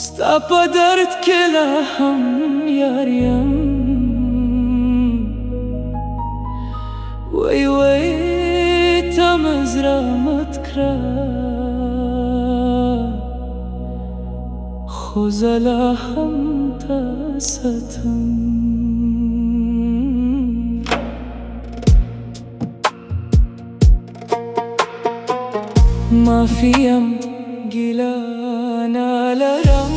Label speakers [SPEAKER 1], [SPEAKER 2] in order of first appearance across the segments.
[SPEAKER 1] ستا په درد کې لا هم یار یم وای وای ته مې زړه مات کړه خو زه لا هم تا ساتم معافي یم ګیله نه لرم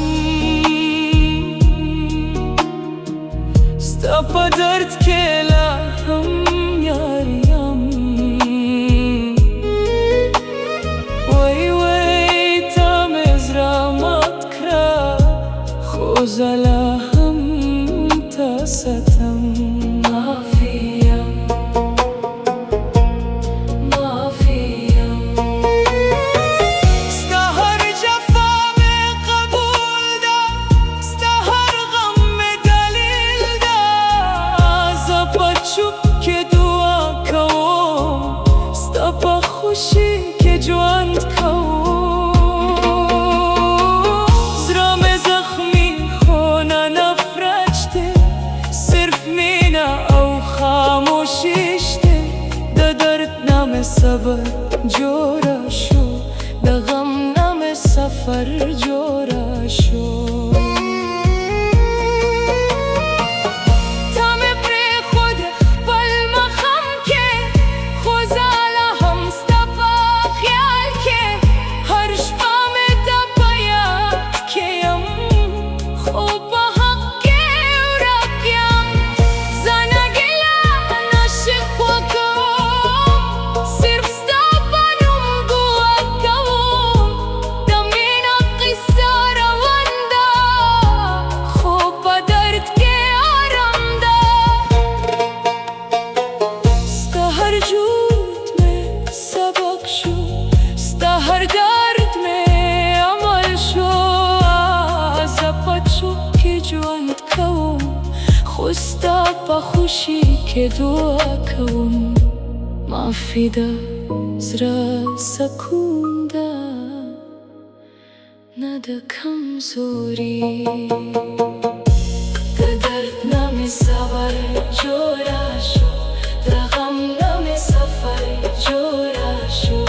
[SPEAKER 1] ستا په درد کې لا هم یار یم وای وای ته مې زړه مات کړه خو زه لا هم تا ساتم خوشی که ژوند کوم زړه مې زخمي خو نه نفرت شته صرف مینه او خاموشي شته د درد نه مې صبر جوړه شو د غم نه مې سفر جوړه شو هر درد مې عمل شو زه پټ شو کې ژوند کوم خو ستا په خوشي کې دعا کوم معافي ده زړه سکون ده نه د کمزوري د درد نه مې صبر جوړه شو د غم نه مې سفر جوړه شو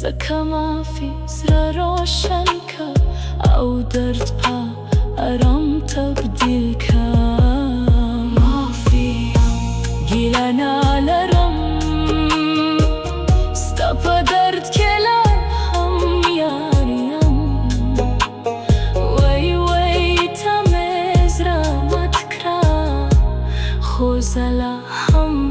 [SPEAKER 1] ځکه معافي زړه روشن که او درد په آرام تبدیل که معافي ګیله نه لرم ستا په درد کې لا هم یار یم وای وای ته مې زړه مات کړه خو زه لا هم